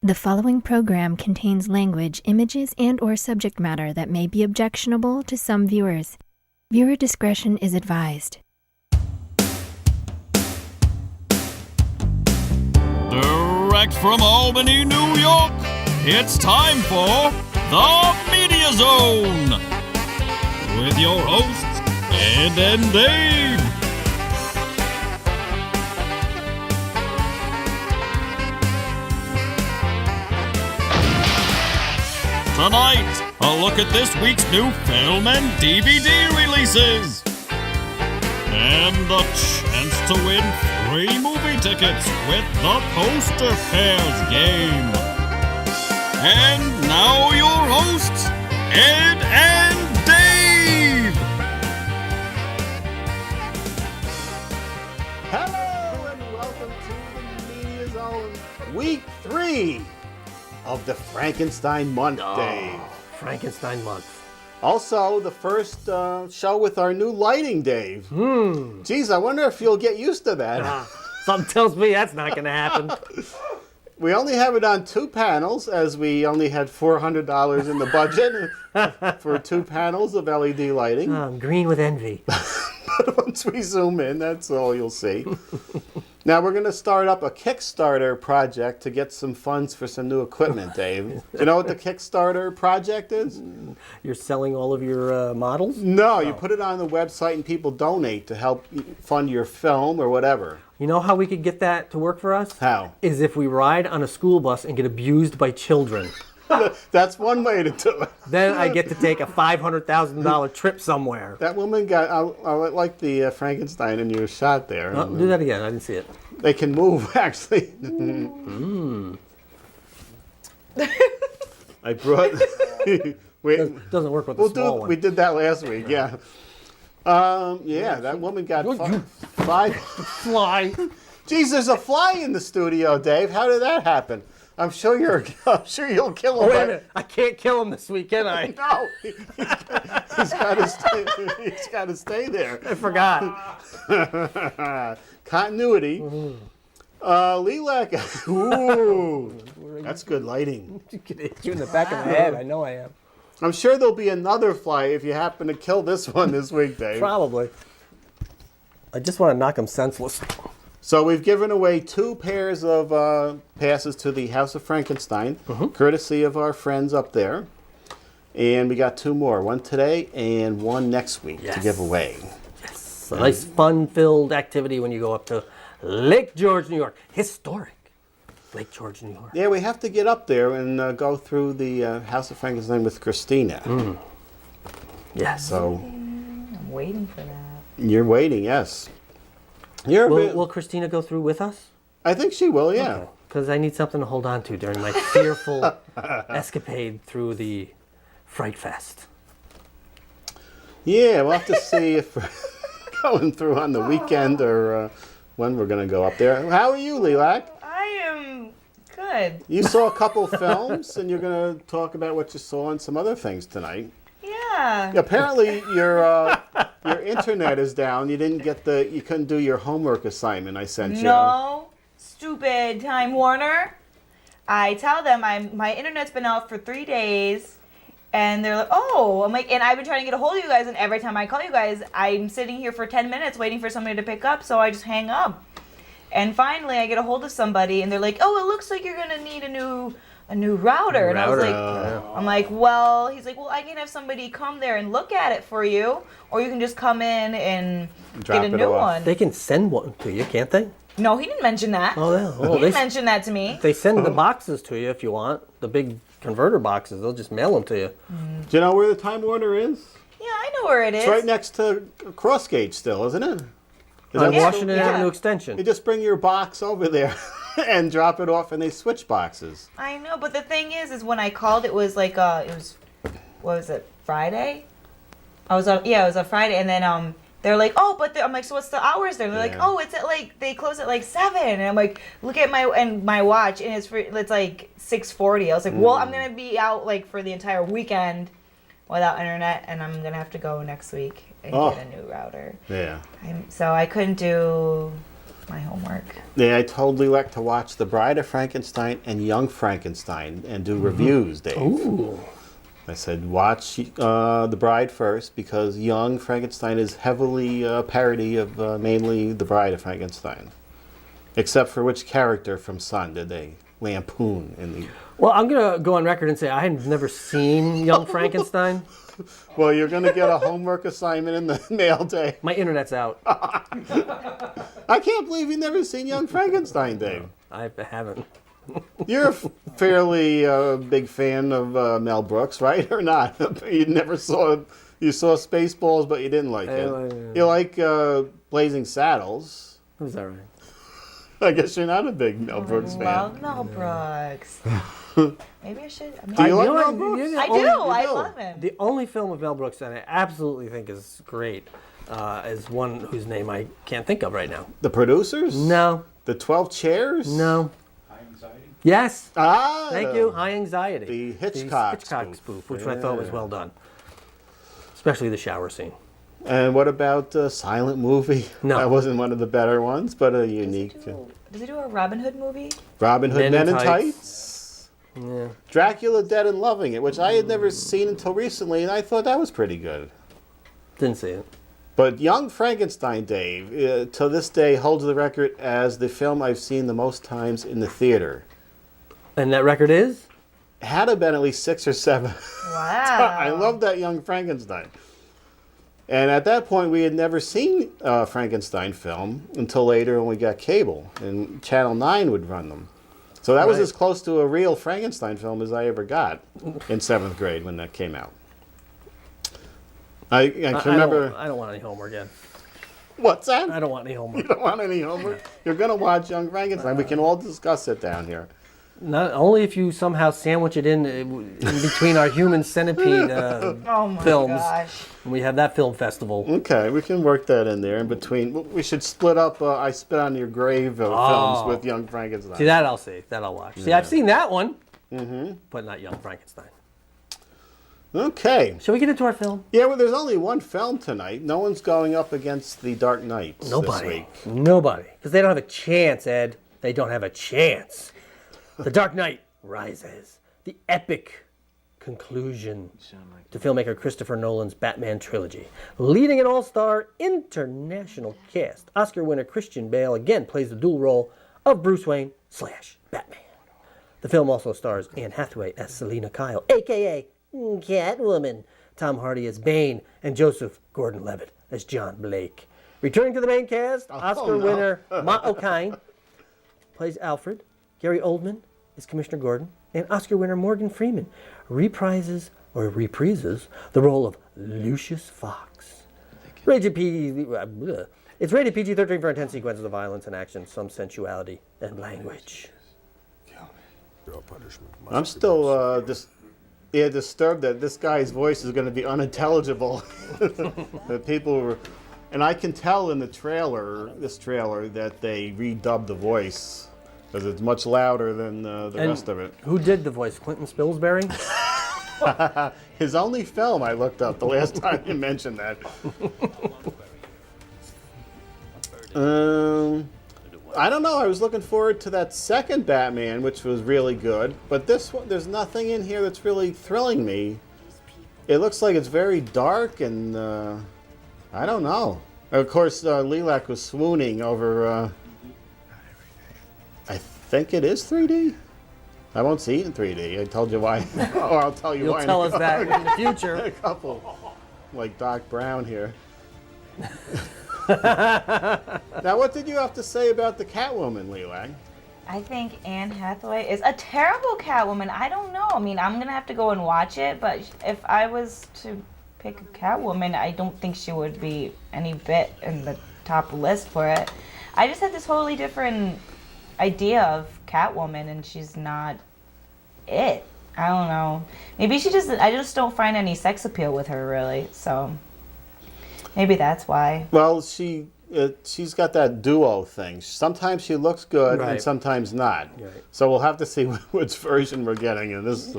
The following program contains language, images, and/or subject matter that may be objectionable to some viewers. Viewer discretion is advised. Direct from Albany, New York, it's time for The Media Zone with your hosts, Ed and Dave. Tonight, a look at this week's new film and DVD releases. And a chance to win free movie tickets with the Poster Pairs game. And now your hosts, Ed and Dave. Hello and welcome to the Media Zone, Week 3 of the Frankenstein month, Dave. Frankenstein month. Also, the first show with our new lighting, Dave. Geez, I wonder if you'll get used to that. Something tells me that's not going to happen. We only have it on 2 panels, as we only had $400 in the budget for 2 panels of LED lighting. I'm green with envy. But once we zoom in, that's all you'll see. Now we're going to start up a Kickstarter project to get some funds for some new equipment, Dave. Do you know what the Kickstarter project is? You're selling all of your models? No, you put it on the website and people donate to help fund your film or whatever. You know how we could get that to work for us? How? Is if we ride on a school bus and get abused by children. That's one way to do it. Then I get to take a $500,000 trip somewhere. That woman got, I like the Frankenstein in your shot there. Oh, do that again. I didn't see it. They can move, actually. I brought... It doesn't work with the small one. We did that last week, yeah. That woman got five... Fly. Geez, there's a fly in the studio, Dave. How did that happen? I'm sure you'll kill him. Oh, wait a minute. I can't kill him this week, can I? No, he's got to stay there. I forgot. Continuity. Lelac. Ooh, that's good lighting. Hit you in the back of the head. I know I am. I'm sure there'll be another fly if you happen to kill this one this week, Dave. Probably. I just want to knock him senseless. So we've given away 2 pairs of passes to the House of Frankenstein, courtesy of our friends up there. And we got 2 more, one today and one next week to give away. Yes, a nice fun-filled activity when you go up to Lake George, New York. Historic Lake George, New York. Yeah, we have to get up there and go through the House of Frankenstein with Christina. Yes. So I'm waiting for that. you're waiting, yes. Will Christina go through with us? I think she will, yeah. Because I need something to hold on to during my fearful escapade through the Fright Fest. Yeah, we'll have to see if we're going through on the weekend or when we're going to go up there. How are you, Lelac? I am good. You saw a couple films, and you're going to talk about what you saw and some other things tonight. Yeah. Apparently, your internet is down. You couldn't do your homework assignment I sent you. No, stupid Time Warner. I tell them my internet's been out for 3 days, and they're like, oh, I'm like, and I've been trying to get a hold of you guys, and every time I call you guys, I'm sitting here for 10 minutes waiting for somebody to pick up, so I just hang up. And finally, I get a hold of somebody, and they're like, oh, it looks like you're gonna need a new router. And I was like, I'm like, well, he's like, well, I can have somebody come there and look at it for you, or you can just come in and get a new one. They can send one to you, can't they? No, he didn't mention that. Oh, yeah. Oh, he didn't mention that to me. They send the boxes to you if you want. The big converter boxes. They'll just mail them to you. Do you know where the Time Warner is? Yeah, I know where it is. It's right next to Crossgate still, isn't it? On Washington Avenue Extension. You just bring your box over there and drop it off, and they switch boxes. I know, but the thing is when I called, it was like, what was it, Friday? It was a Friday, and then they're like, oh, but I'm like, so what's the hours there? They're like, oh, it's at like, they close at like 7, and I'm like, look at my watch, and it's like 6:40. I was like, well, I'm gonna be out like for the entire weekend without internet, and I'm gonna have to go next week and get a new router. Yeah. So I couldn't do my homework. Yeah, I told Lelac to watch The Bride of Frankenstein and Young Frankenstein and do reviews, Dave. Ooh. I said, watch The Bride first because Young Frankenstein is heavily a parody of mainly The Bride of Frankenstein. Except for which character from Son did they lampoon in the... Well, I'm going to go on record and say I have never seen Young Frankenstein. Well, you're going to get a homework assignment in the mail, Dave. My internet's out. I can't believe you've never seen Young Frankenstein, Dave. I haven't. You're a fairly big fan of Mel Brooks, right? Or not? You never saw... You saw Spaceballs, but you didn't like it. You like Blazing Saddles. Who's that right? I guess you're not a big Mel Brooks fan. Love Mel Brooks. Maybe I should. I mean, Do you like know Mel what? Brooks? I do. I love him. The only film of Mel Brooks that I absolutely think is great is one whose name I can't think of right now. The Producers? No. The 12 Chairs? No. High Anxiety? Yes. Ah! Thank you. High Anxiety. The Hitchcock spoof, which I thought was well done. Especially the shower scene. And what about Silent Movie? No. That wasn't one of the better ones, but a unique... Does he do a Robin Hood movie? Robin Hood, Men in Tights. Yeah. Dracula Dead and Loving It, which I had never seen until recently, and I thought that was pretty good. Didn't see it. But Young Frankenstein, Dave, to this day holds the record as the film I've seen the most times in the theater. And that record is? It had to have been at least 6 or 7. Wow. I love that Young Frankenstein. And at that point, we had never seen a Frankenstein film until later when we got cable, and Channel 9 would run them. So that was Right. as close to a real Frankenstein film as I ever got in 7th grade when that came out. I can remember... I don't want any homework yet. What's that? I don't want any homework. You don't want any homework? You're going to watch Young Frankenstein. We can all discuss it down here. Not only if you somehow sandwich it in between our human centipede Oh my films. gosh. And we have that film festival. Okay, we can work that in there in between. We should split up I Spit on Your Grave films with Young Frankenstein. See, that I'll see. That I'll watch. See, I've seen that one, but not Young Frankenstein. Okay. Shall we get into our film? Yeah, well, there's only one film tonight. No one's going up against The Dark Knight this week. Nobody. Because they don't have a chance, Ed. They don't have a chance. The Dark Knight Rises. The epic conclusion to filmmaker Christopher Nolan's Batman trilogy. Leading an all-star international cast. Oscar winner Christian Bale again plays the dual role of Bruce Wayne / Batman. The film also stars Anne Hathaway as Selina Kyle, a.k.a. Catwoman, Tom Hardy as Bane, and Joseph Gordon-Levitt as John Blake. Returning to the main cast, Oscar winner Ma O'Kine plays Alfred, Gary Oldman is Commissioner Gordon, and Oscar winner Morgan Freeman reprises the role of Lucius Fox. It's rated PG-13 for intense sequences of violence and action, some sensuality and language. I'm still disturbed that this guy's voice is going to be unintelligible. That people were, and I can tell in the this trailer, that they redubbed the voice because it's much louder than the rest of it. Who did the voice? Clinton Spilsbury? His only film I looked up the last time you mentioned that. I don't know. I was looking forward to that second Batman, which was really good. But this one, there's nothing in here that's really thrilling me. It looks like it's very dark, and I don't know. Of course, Lelac was swooning over. I think it is 3D. I won't see it in 3D. I told you why. Or I'll tell you You'll why. tell us that in the future. A couple, like Doc Brown here. Now, what did you have to say about the Catwoman, Lelac? I think Anne Hathaway is a terrible Catwoman. I don't know. I mean, I'm going to have to go and watch it, but if I was to pick a Catwoman, I don't think she would be any bit in the top list for it. I just had this totally different idea of Catwoman, and she's not it. I don't know. Maybe she just, I just don't find any sex appeal with her, really, so maybe that's why. Well, she's got that duo thing. Sometimes she looks good, Right. and sometimes not. Right. So we'll have to see which version we're getting in this.